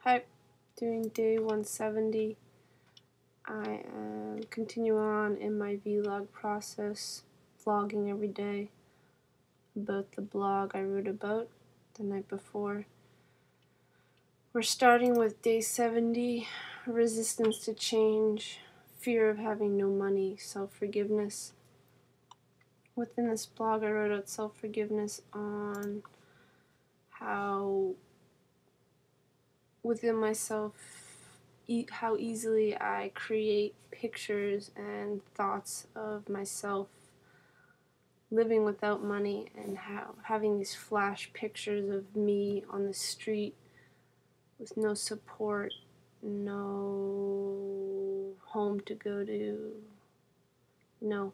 Hi, doing day 170. I am continue on in my vlog process, vlogging every day about the blog I wrote about the night before. We're starting with day 70, resistance to change, fear of having no money, self-forgiveness. Within this blog I wrote out self-forgiveness on how within myself how easily I create pictures and thoughts of myself living without money, and how having these flash pictures of me on the street with no support, no home to go to, not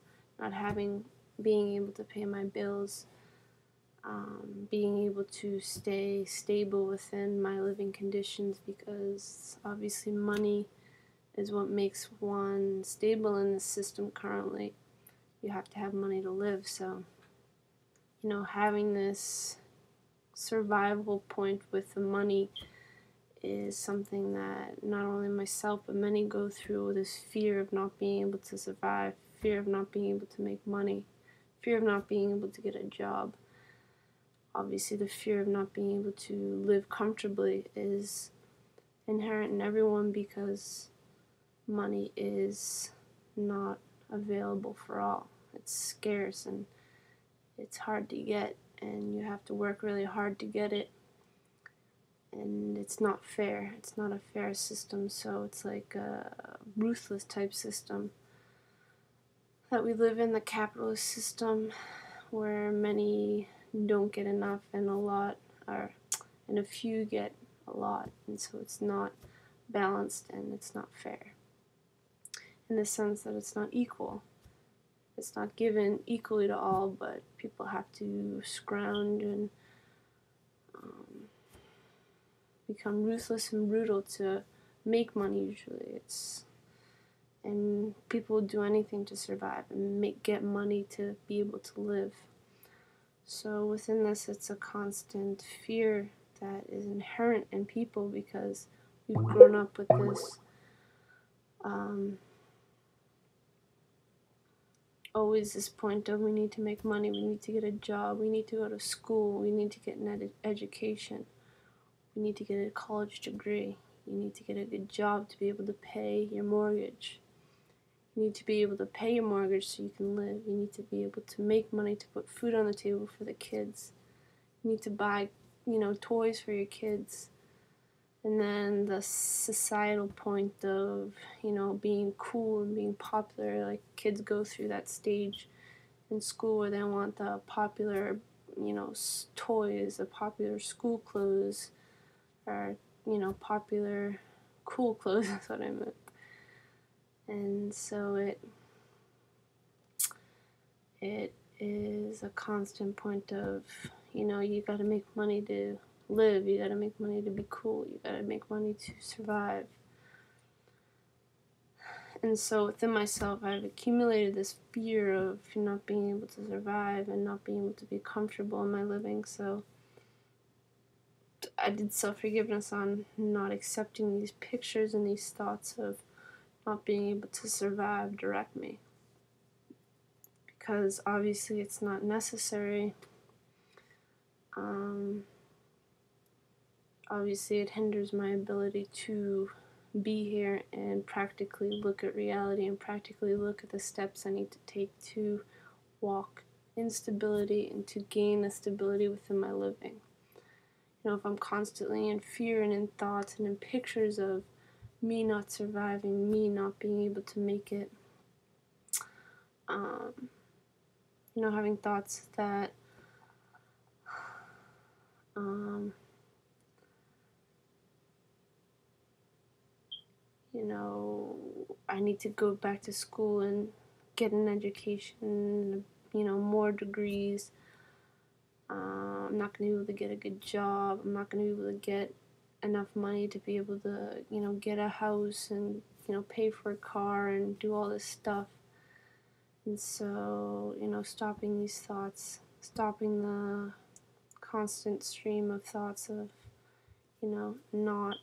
being able to pay my bills, being able to stay stable within my living conditions, because obviously money is what makes one stable in the system currently. You have to have money to live, so having this survival point with the money is something that not only myself but many go through. This fear of not being able to survive, fear of not being able to make money, fear of not being able to get a job. Obviously the fear of not being able to live comfortably is inherent in everyone, because money is not available for all. It's scarce and it's hard to get, and you have to work really hard to get it, and it's not fair. It's not a fair system, so it's like a ruthless type system that we live in, the capitalist system, where many don't get enough and a few get a lot, and so it's not balanced and it's not fair, in the sense that it's not equal. It's not given equally to all, but people have to scrounge and become ruthless and brutal to make money. Usually and people will do anything to survive and get money to be able to live. So within this, it's a constant fear that is inherent in people, because we've grown up with this always this point of we need to make money, we need to get a job, we need to go to school, we need to get an education, we need to get a college degree, you need to get a good job to be able to pay your mortgage. You need to be able to pay your mortgage so you can live. You need to be able to make money to put food on the table for the kids. You need to buy, toys for your kids. And then the societal point of, being cool and being popular. Like, kids go through that stage in school where they want the popular, toys, the popular school clothes, or, popular cool clothes, that's what I meant. And so it is a constant point of, you gotta make money to live, you gotta make money to be cool, you gotta make money to survive. And so within myself, I've accumulated this fear of not being able to survive and not being able to be comfortable in my living. So I did self-forgiveness on not accepting these pictures and these thoughts of not being able to survive direct me, because obviously it's not necessary. Obviously it hinders my ability to be here and practically look at reality and practically look at the steps I need to take to walk in stability and to gain the stability within my living. If I'm constantly in fear and in thoughts and in pictures of me not surviving, me not being able to make it, having thoughts that I need to go back to school and get an education, more degrees. I'm not going to be able to get a good job. I'm not going to be able to get enough money to be able to, get a house and, pay for a car and do all this stuff. And so, stopping these thoughts, stopping the constant stream of thoughts of, not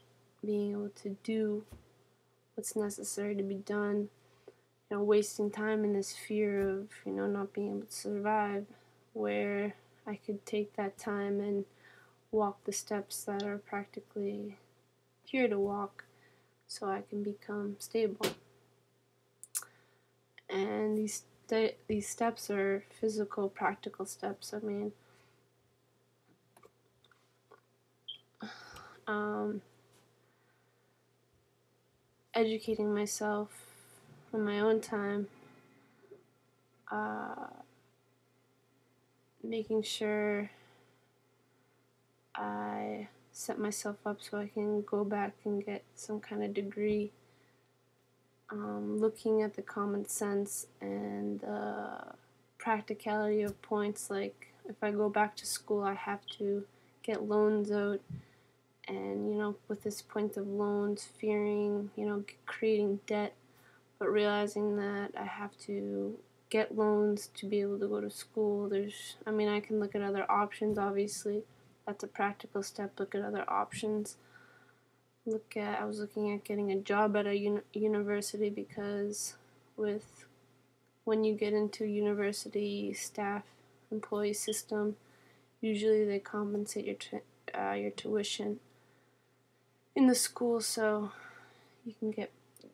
being able to do what's necessary to be done, wasting time in this fear of, not being able to survive, where I could take that time and walk the steps that are practically here to walk so I can become stable. And these steps are physical, practical steps. I mean, educating myself on my own time, making sure I set myself up so I can go back and get some kind of degree, looking at the common sense and practicality of points, like if I go back to school I have to get loans out, and with this point of loans, fearing creating debt, but realizing that I have to get loans to be able to go to school. I can look at other options, obviously. That's a practical step. Look at other options. I was looking at getting a job at a university, because when you get into university staff employee system, usually they compensate your tuition in the school, so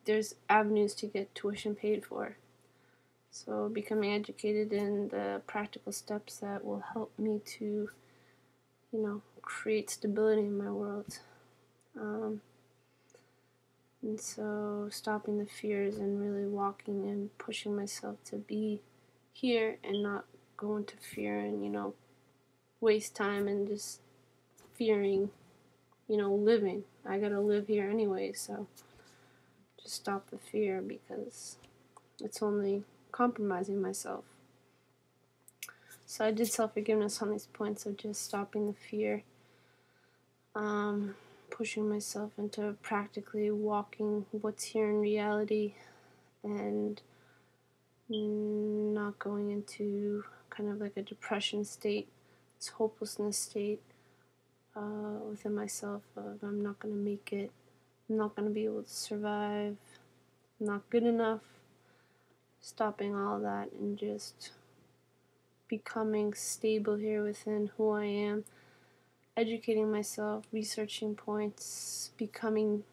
there's avenues to get tuition paid for. So becoming educated in the practical steps that will help me to, create stability in my world. And so stopping the fears and really walking and pushing myself to be here and not go into fear and, waste time and just fearing, living. I gotta live here anyway, so just stop the fear, because it's only compromising myself. So I did self-forgiveness on these points of just stopping the fear, pushing myself into practically walking what's here in reality, and not going into kind of like a depression state, this hopelessness state within myself of I'm not going to make it, I'm not going to be able to survive, I'm not good enough. Stopping all that and just becoming stable here within who I am, educating myself, researching points, becoming,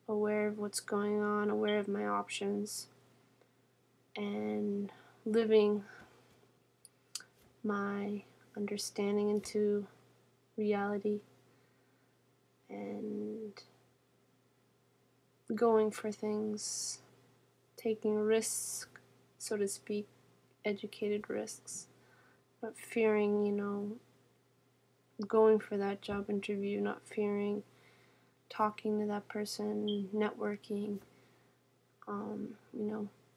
aware of what's going on, aware of my options, and living my understanding into reality, and going for things, taking risks, so to speak, educated risks, not fearing, going for that job interview, not fearing talking to that person, networking,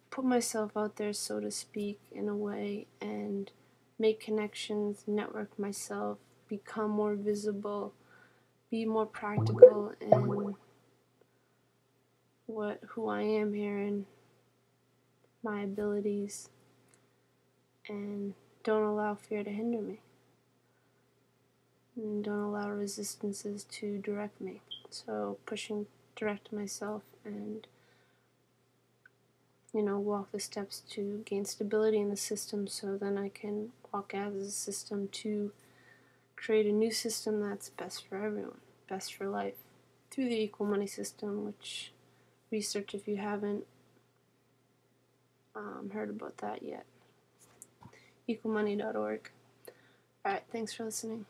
put myself out there, so to speak, in a way, and make connections, network myself, become more visible, be more practical in who I am here and my abilities, and don't allow fear to hinder me, and don't allow resistances to direct me. So direct myself, and walk the steps to gain stability in the system, so then I can walk as a system to create a new system that's best for everyone, best for life, through the equal money system, which research if you haven't heard about that yet. equalmoney.org. Alright, thanks for listening.